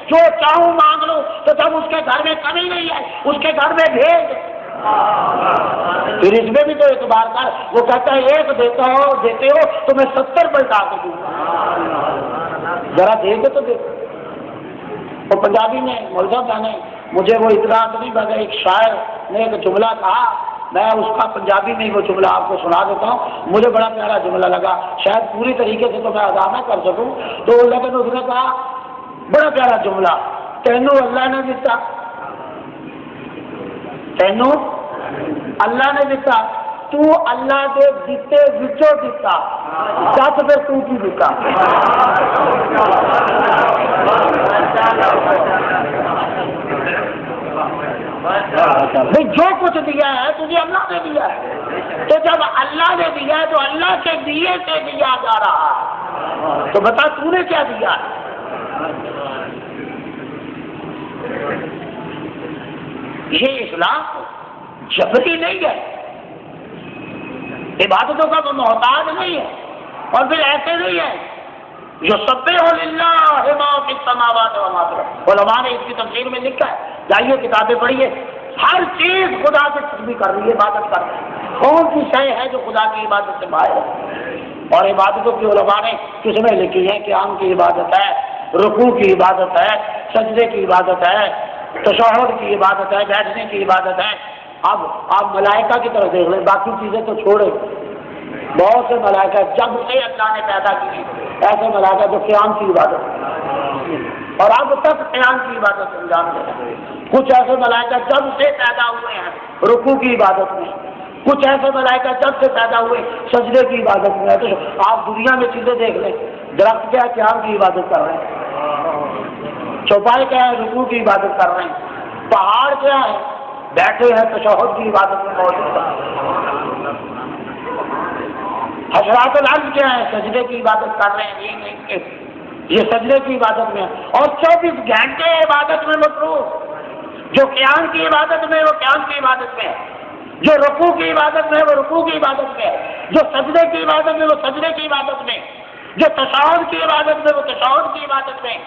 جو چاہوں مانگ لوں، تو جب اس کے گھر میں کمی نہیں ہے اس کے گھر میں بھیج، پھر اس میں بھی تو اعتبار کر۔ وہ کہتا ہے ایک دیتے ہو تو میں 70 پلٹا کے دوں گا، ذرا دے دے تو دے۔ وہ پنجابی میں مولوی صاحب نے مجھے وہ اطلاع نہیں بھیجا، ایک شاعر نے ایک جملہ کہا، میں اس کا پنجابی میں وہ جملہ آپ کو سنا دیتا ہوں، مجھے بڑا پیارا جملہ لگا، شاید پوری طریقے سے تو میں ادا نہ کر سکوں، تو لیکن اس نے کہا بڑا پیارا جملہ، تینوں اللہ نے دیتا، تینوں اللہ نے دیتا، تو اللہ کے دیتے وچوں دیتا، دس پھر تو کی دیتا۔ جو کچھ دیا ہے تجھے اللہ نے دیا ہے، تو جب اللہ نے دیا ہے تو اللہ کے دیے سے دیا جا رہا ہے، تو بتا تو نے کیا دیا ہے؟ یہ اسلام جبری نہیں ہے، عبادتوں کا وہ محتاج نہیں ہے، اور پھر ایسے نہیں ہے جو سبح للہ ما فی السماوات و ما فی الارض۔ علماء نے اس کی تفسیر میں لکھا ہے، جائیے کتابیں پڑھیے، ہر چیز خدا سے تسبیح کر رہی ہے، عبادت کر رہی ہے، کون سی شے ہے جو خدا کی عبادت سے باہر ہے؟ اور عبادتوں کی علماء نے قسمیں لکھی ہیں، قیام کی عبادت ہے، رکوع کی عبادت ہے، سجدے کی عبادت ہے، تشہد کی عبادت ہے، بیٹھنے کی عبادت ہے۔ اب آپ ملائکہ کی طرف دیکھ لیں، باقی چیزیں تو چھوڑے، بہت سے ملائکہ جب سے اللہ نے پیدا کی، ایسے ملائکہ جو قیام کی عبادت اور اب تک قیام کی عبادت انجام دے رہے ہیں، کچھ ایسے ملائکہ جب سے پیدا ہوئے ہیں رکوع کی عبادت میں، کچھ ایسے ملائکہ جب سے پیدا ہوئے سجدے کی عبادت میں۔ تو آپ دنیا میں چیزیں دیکھ لیں، درخت کیا ہے قیام کی عبادت کر رہے ہیں، چوپائے کیا ہے رکوع کی عبادت کر رہے ہیں، پہاڑ کیا ہے بیٹھے ہیں تشہد کی عبادت میں موجود ہیں، حشرات الارض کیا ہے سجدے کی عبادت کر رہے ہیں، یہ سجدے کی عبادت میں، اور 24 گھنٹے عبادت میں مصروف، جو قیام کی عبادت میں وہ قیام کی عبادت میں ہے، جو رکوع کی عبادت میں وہ رکوع کی عبادت میں ہے، جو سجدے کی عبادت میں وہ سجدے کی عبادت میں، جو تشہد کی عبادت میں وہ تشہد کی عبادت میں۔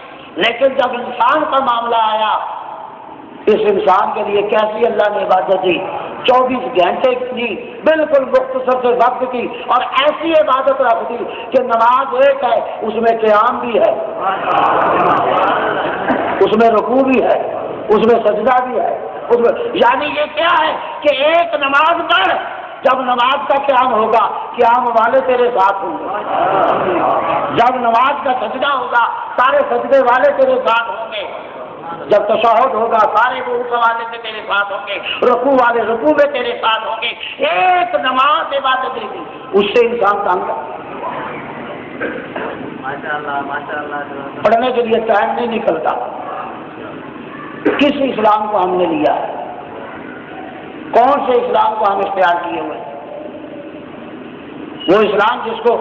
لیکن جب انسان کا معاملہ آیا، اس انسان کے لیے کیسی اللہ نے عبادت دی، 24 گھنٹے کی بالکل مختصر سے وقت کی، اور ایسی عبادت رکھ دی کہ نماز ایک ہے اس میں قیام بھی ہے، اس میں رکوع بھی ہے، اس میں سجدہ بھی ہے، اس میں، یعنی یہ کیا ہے کہ ایک نماز پڑھ، جب نماز کا قیام ہوگا قیام والے تیرے ساتھ ہوں گے، جب نماز کا سجدہ ہوگا سارے سجدے والے تیرے ساتھ ہوں گے، جب تشہد ہوگا سارے رکوع والے سے تیرے ساتھ ہوں گے، رکوع والے رکوع میں تیرے ساتھ ہوں گے۔ ایک نماز عبادت دی، اس سے انسان تنگ ہے، پڑھنے کے لیے ٹائم نہیں نکلتا۔ کس اسلام کو ہم نے لیا ہے؟ کون سے اسلام کو ہم اختیار کیے ہوئے؟ وہ اسلام جس کو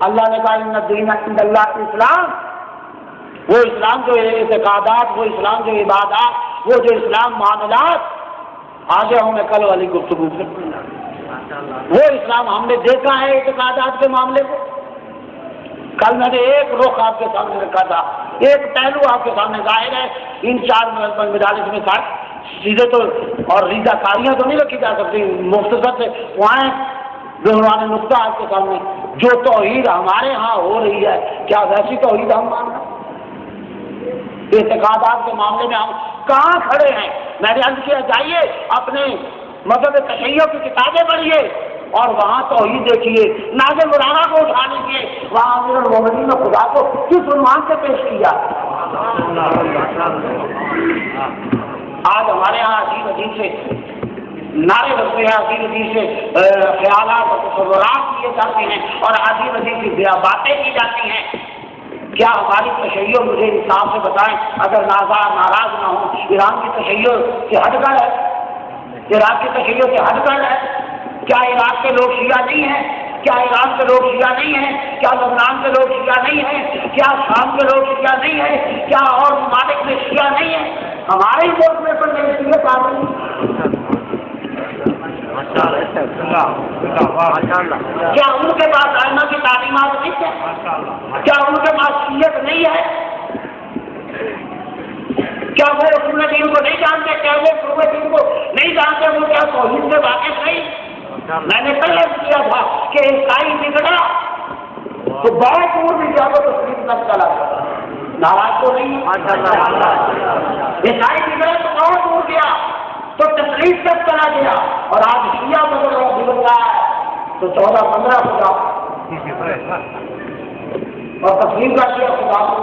اللہ نے کہا ان الدین عند اللہ اسلام، وہ اسلام جو اعتقادات، وہ اسلام جو عبادات، وہ جو اسلام معاملات، آگے ہوں میں کل والی گفتگو سے، وہ اسلام ہم نے دیکھا ہے اعتقادات کے معاملے کو۔ کل میں نے ایک رخ آپ کے سامنے رکھا تھا، ایک پہلو آپ کے سامنے ظاہر ہے، ان 4 مدارس میں تھا، سیدھے تو اور ریزہ کاریاں تو نہیں رکھی جا سکتی، مختصر سے وہاں دہرانے نقطہ آپ کے سامنے، جو توحید ہمارے ہاں ہو رہی ہے کیا ویسی توحید ہم مان رہے ہیں؟ اعتقادات کے معاملے میں ہم کہاں کھڑے ہیں؟ میں نے عرض کیا جائیے اپنے مذہب تشیع کی کتابیں پڑھیے اور وہاں توحید دیکھیے، ناظر مولانا کو اٹھا لیجیے، وہاں امیر المومنین نے خدا کو کس عنوان سے پیش کیا۔ آج ہمارے یہاں عجیب عجیب سے نعرے بجتے ہیں، عجیب عجیب سے خیالات اور تصورات کیے جاتے ہیں، اور عجیب عجیب سی باتیں کی جاتی ہیں۔ کیا ہماری تشیع، مجھے انصاف سے بتائیں، اگر ناراض نہ ہوں، ایران کی تشیع سے ہٹ کر ہے؟ عراق کی تشیع سے ہٹ کر ہے؟ کیا عراق کے لوگ شیعہ نہیں ہیں؟ کیا ایران کے لوگ شیعہ نہیں ہیں؟ کیا لبنان کے لوگ شیعہ نہیں ہیں؟ کیا شام کے لوگ شیعہ نہیں ہیں؟ کیا اور ممالک میں شیعہ نہیں ہیں؟ ہمارے ملک میں پر شیعت آ رہی ہے۔ کیا ان کے پاس ائمہ کی تعلیمات نہیں ہے؟ کیا ان کے پاس شیعت نہیں ہے؟ کیا وہ رسول دین کو نہیں جانتے؟ کیا وہ قرب دین کو نہیں جانتے؟ وہ کیا توحید سے واقف نہیں؟ میں نے کل عرض کیا تھا کہ عیسائی بگڑا تو بہت دور بھی جا تو تسلیم تک چلا گیا، ناراض تو نہیں؟ عیسائی بگڑا تو بہت دور گیا تو تسلیم تک چلا گیا، اور آج شیعہ بگڑ رہا ہے تو 14-15 خدا اور تسلیم کر دیا خدا کو،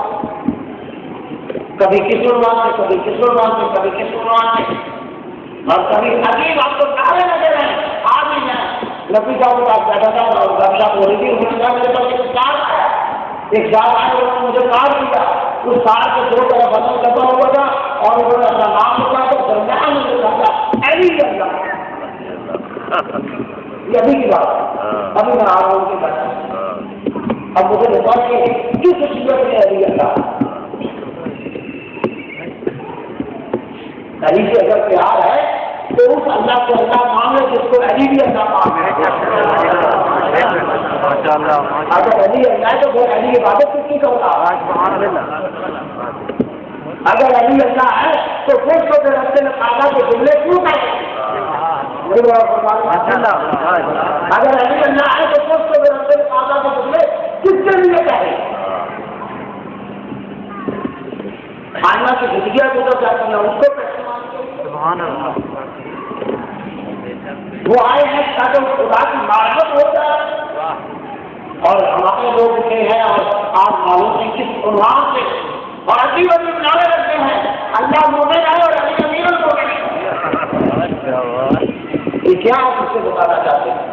کبھی کس عنوان سے، کبھی کس عنوان سے، کبھی کس عنوان سے، اور کبھی عجیب آپ کو نعرے لگے رہے آج ہی میں نبی صاحب کے پاس بیٹھا تھا اور گپ شپ ہو رہی تھی، انہوں نے کہا میرے پاس ایک سال آیا، ایک سال آئے انہوں نے مجھے کارڈ دیا، اس سال کے 2 طرف بدل لگا ہوا تھا اور انہوں نے اپنا نام لکھا تو درمیان میں لکھا تھا ایلی اللہ۔ یہ ابھی کی بات ہے، ابھی میں آ رہا ہوں کہ اب مجھے بتا کہ کس صورت میں علی اللہ، علی سے اگر پیار ہے تو اس اللہ کو اللہ مانگے جس کو علی بھی اللہ مانگے، اگر علی اللہ ہے تو وہ علی عبادت کس کی کرتا، اگر علی اللہ ہے تو خود کو رستے میں کھانا کے جملے کیوں کرتے، اگر علی اللہ ہے تو خود کو رستے میں کھانا کے جملے کس کے لیے کہے؟ خانہ کی زندگیاں گزر جاتی ہیں اس کو پیسے مانگتے، وہ آئے ہیں تاکہ خدا کی معرفت ہو جائے، اور ہمارے لوگ اٹھے ہیں اور آپ معلوم نہیں کس عنوان سے اور عجیب عجیب نعرے رکھتے ہیں، اللہ مومن ہے اور علی امیر المومنین ہے۔ یہ کیا آپ اس سے بتانا چاہتے ہیں؟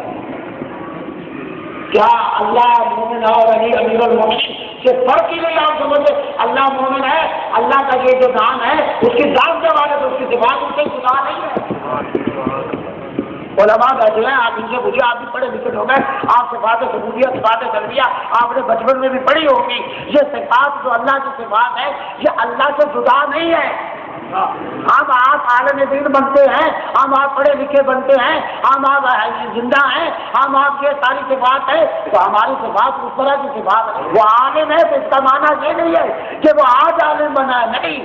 کیا اللہ مومن ہے اور علی امیر المومنین سے فرق ہی نہیں آپ سمجھتے؟ اللہ مومن ہے، اللہ کا یہ جو نام ہے اس کی ذات کے بارے میں، اس کی صفات اس سے جدا نہیں ہے۔ علماء بیٹھے ہیں، آپ ان سے پوچھیے، آپ بھی پڑھے لکھے ہو گئے، آپ صفات ثبوتیہ صفات قلبیہ آپ نے بچپن میں بھی پڑھی ہوگی، یہ صفات جو اللہ کی صفات ہے یہ اللہ سے جدا نہیں ہے۔ ہم آپ عالم دین بنتے ہیں، ہم آپ پڑھے لکھے بنتے ہیں، ہم آپ زندہ ہیں، ہم آپ یہ ساری صفات ہے تو ہماری صفات اس طرح کی صفات ہے۔ وہ عالم ہے تو اس کا معنی یہ نہیں ہے کہ وہ آج عالم بنا ہے، نہیں،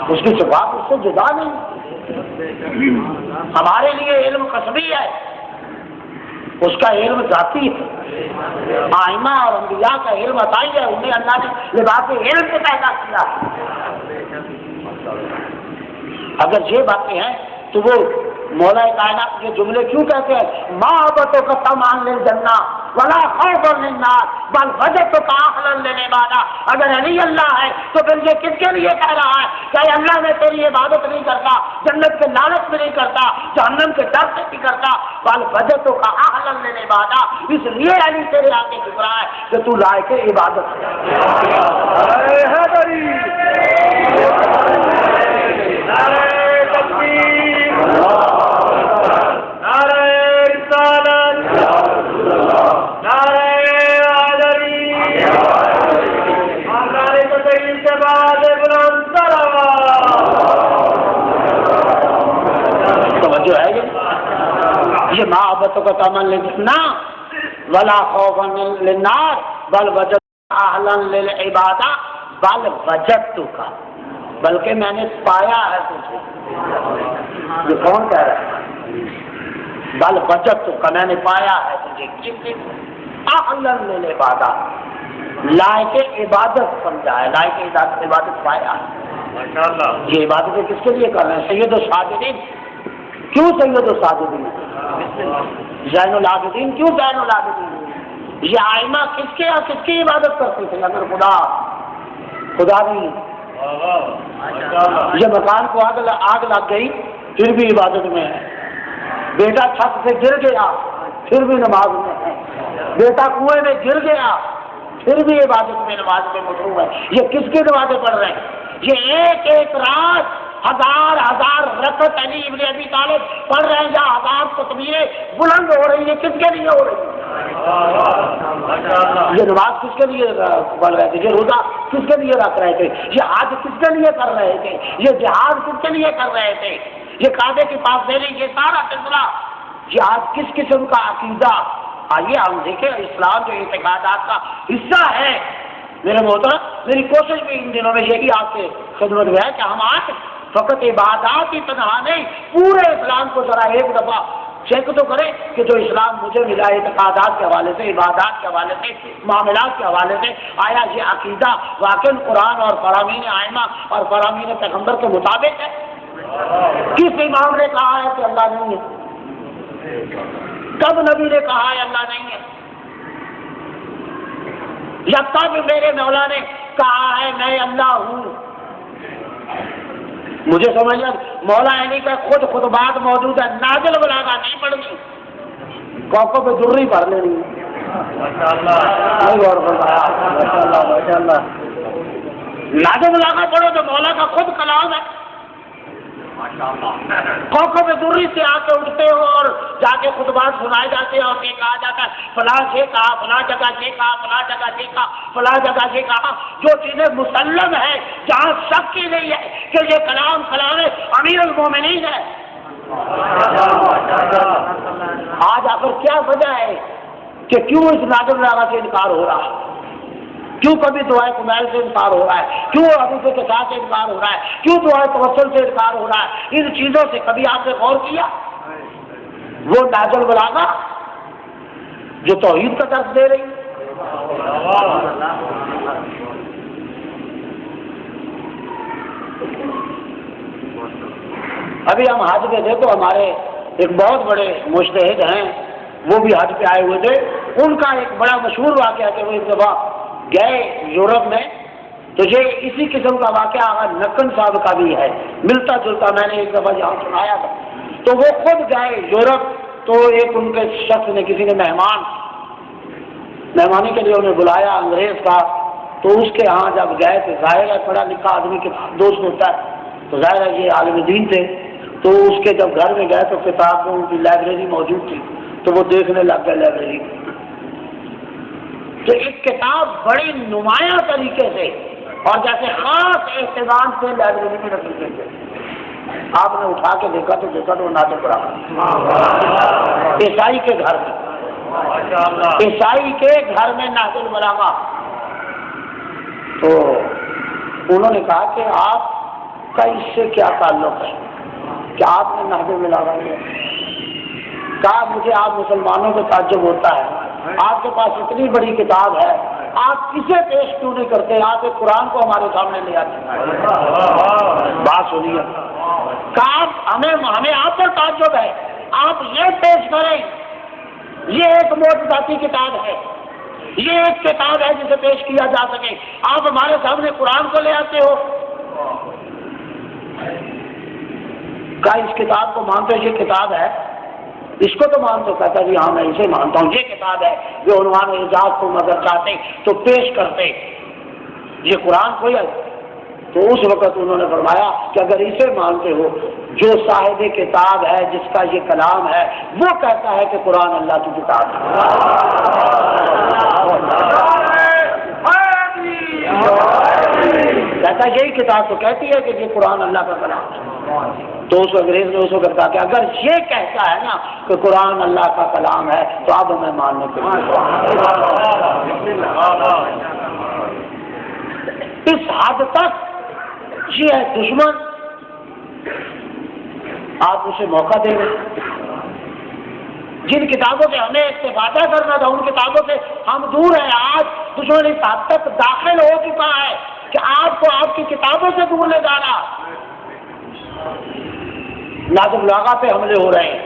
اس کی صفات اس سے جدا نہیں۔ ہمارے لیے علم قصبی ہے، اس کا علم ذاتی ہے، آئمہ اور انبیاء کا علم عطائی ہے، انہیں اللہ نے لباس علم سے پیدا کیا۔ اگر یہ باتیں ہیں تو وہ مولا کائنات کے جملے کیوں کہتے ہیں محبتوں کا تمان للجنہ ولا خوف للنار بل وجدتک اہلا للعبادہ؟ اگر علی اللہ ہے تو پھر یہ کس کے لیے کہہ رہا ہے کہ اللہ میں تیری عبادت نہیں کرتا، جنت کے لالچ میں نہیں کرتا، جہنم کے ڈر سے نہیں کرتا، بل وجدتک اہلا للعبادہ، اس لیے علی تیرے آگے جھک رہا ہے کہ تو لائق عبادت ہے۔ یہ محبتوں کا تمن للجنہ ولا خوف للنار بل وجدتک اہلا للعبادہ بل وجدتک، بلکہ میں نے پایا ہے تجھے۔ یہ کون کہہ رہا ہے؟ بل وجدتک، میں نے پایا ہے تجھے اہلا للعبادہ، لائق عبادت سمجھا ہے، لائق عبادت پایا ہے۔ یہ عبادتیں کس کے لیے کر رہے ہیں؟ سید الساجدین، کیوں سید الساجدین؟ زین العابدین، کیوں زین العابدین؟ یہ آئمہ کس کے عبادت کرتے تھے؟ اگر خدا نہیں، یہ مکان کو آگ لگ گئی پھر بھی عبادت میں ہے، بیٹا چھت سے گر گیا پھر بھی نماز میں ہے، بیٹا کنویں میں گر گیا پھر بھی عبادت میں نماز میں مصروف ہے۔ یہ کس کی نمازیں پڑھ رہے ہیں؟ یہ ایک ایک رات ہزار رکعت علی ابن ابی طالب پڑھ رہے ہیں، یا ہزار تکبیریں بلند ہو رہی ہیں، کس کے لیے ہو رہی ہے؟ یہ نماز کس کے لیے پڑھ رہے تھے؟ یہ روزہ کس کے لیے رکھ رہے تھے؟ یہ حج کس کے لیے کر رہے تھے؟ یہ جہاد کس کے لیے کر رہے تھے؟ یہ کعبے کے پاس دینے، یہ سارا سلسلہ یہ آج کس قسم کا عقیدہ؟ آئیے ہم دیکھیں، اسلام جو اعتقادات کا حصہ ہے میرے محترم میری کوشش بھی ان دنوں میں یہی آپ کے خدمت میں ہے کہ ہم آج فقط عبادات ہی تنہا نہیں، پورے اسلام کو ذرا ایک دفعہ چیک تو کریں کہ جو اسلام مجھے ملا اعتقادات کے حوالے سے، عبادات کے حوالے سے، معاملات کے حوالے سے، آیا یہ عقیدہ واقعی قرآن اور فرامین ائمہ اور فرامین پیغمبر کے مطابق ہے؟ کس امام نے کہا ہے کہ اللہ نہیں ہے؟ کب نبی نے کہا ہے اللہ نہیں ہے؟ یا کب میرے مولا نے کہا ہے میں اللہ ہوں؟ مجھے سمجھ لگ مولا علی کا خود بات موجود ہے، نازل بلاغا نہیں پڑھنی، کوکو پہ درری پڑھ لینی، نازل بلاغا پڑھو تو مولا کا خود کلام ہے، کوکو پہ درری سے آ کے اٹھتے ہو اور جا کے خطبات سنائے جاتے ہیں اور یہ کہا جاتا ہے فلاں یہ کہا، فلاں جگہ یہ کہا، فلاں جگہ یہ کہا، فلاں جگہ یہ کہا، جو چیزیں مسلم ہے جہاں شک ہی نہیں ہے کہ یہ کلام امیر المومنین ہے۔ آج آخر کیا وجہ ہے کہ کیوں اس نازل بلاغا سے انکار ہو رہا ہے؟ کیوں کبھی دعائے کمیل سے انکار ہو رہا ہے؟ کیوں حدیث قصاء سے انکار ہو رہا ہے؟ کیوں دعائے توسل سے انکار ہو رہا ہے؟ ان چیزوں سے کبھی آپ نے غور کیا؟ وہ نازل بلاغا جو توحید کا درس دے رہی ہے، ابھی ہم حج پہ تھے تو ہمارے ایک بہت بڑے مجتہد ہیں، وہ بھی حج پہ آئے ہوئے تھے، ان کا ایک بڑا مشہور واقعہ کہ وہ ایک دفعہ گئے یورپ میں، تو یہ اسی قسم کا واقعہ نکن صاحب کا بھی ہے، ملتا جلتا، میں نے ایک دفعہ یہاں سنایا تھا۔ تو وہ خود گئے یورپ، تو ایک ان کے شخص نے، کسی نے مہمانی کے لیے انہیں بلایا، انگریز کا، تو اس کے ہاں جب گئے تو ظاہر ہے پڑھا لکھا آدمی کے دوست ہوتا ہے، تو ظاہر ہے یہ عالم دین تھے، تو اس کے جب گھر میں گئے تو کتاب ان کی لائبریری موجود تھی، تو وہ دیکھنے لگ گئے لائبریری میں، تو ایک کتاب بڑی نمایاں طریقے سے اور جیسے خاص اہتمام سے لائبریری میں رکھی گئی ہے۔ آپ نے اٹھا کے دیکھا تو وہ نازل بلاغا عیسائی کے گھر میں، عیسائی کے گھر میں نازل بلاغا۔ تو انہوں نے کہا کہ آپ کا اس سے کیا تعلق ہے کہ آپ نے نازل بلاغا لیا؟ کہا مجھے آپ مسلمانوں کو تعجب ہوتا ہے، آپ کے پاس اتنی بڑی کتاب ہے، آپ کسے پیش کیوں نہیں کرتے؟ آپ ایک قرآن کو ہمارے سامنے لے آتے۔ بات سنیے، کہا ہمیں آپ پر تعجب ہے، آپ یہ پیش کریں، یہ ایک معجزاتی کتاب ہے، یہ ایک کتاب ہے جسے پیش کیا جا سکے، آپ ہمارے سامنے قرآن کو لے آتے ہو۔ کہا اس کتاب کو مانتے ہو؟ یہ کتاب ہے، اس کو تو مانتے ہو؟ کہتا جی ہاں میں اسے مانتا ہوں، یہ کتاب ہے جو عنوان اعجاز کو اگر چاہتے تو پیش کرتے، یہ قرآن کو ہے۔ تو اس وقت انہوں نے فرمایا کہ اگر اسے مانتے ہو، جو صاحب کتاب ہے جس کا یہ کلام ہے وہ کہتا ہے کہ قرآن اللہ کی کتاب ہے، کہتا یہی کتاب تو کہتی ہے کہ یہ قرآن اللہ کا کلام ہے۔ تو اس انگریز نے اس وقت کہا کہ اگر یہ کہتا ہے نا کہ قرآن اللہ کا کلام ہے تو اب ہمیں ماننے کے لیے اس حد تک یہ ہے دشمن، آپ اسے موقع دیں گے۔ جن کتابوں سے ہمیں استفادہ کرنا تھا ان کتابوں سے ہم دور ہیں، آج دشمن اس حد تک داخل ہو چکا ہے کہ آپ کو آپ کی کتابوں سے دور لے جانا۔ نازل بلاغا پہ حملے ہو رہے ہیں،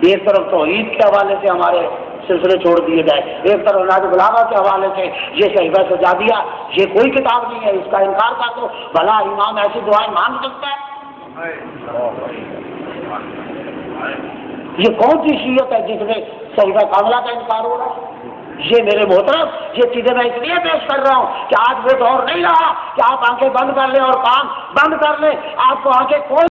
ایک طرف توحید کے حوالے سے ہمارے سلسلے چھوڑ دیے جائے، ایک طرف نازل بلاغا کے حوالے سے یہ صحیفہ سجادیہ یہ کوئی کتاب نہیں ہے، اس کا انکار کر دو، بھلا امام ایسی دعائیں مانگ سکتا ہے؟ یہ کون سی شیعت ہے جس میں صحیفہ کاملہ کا انکار ہو رہا ہے؟ یہ میرے محترم یہ چیزیں میں اس لیے پیش کر رہا ہوں کہ آج وہ دور نہیں رہا کہ آپ آنکھیں بند کر لیں اور کام بند کر لیں، آپ کو آنکھیں کھول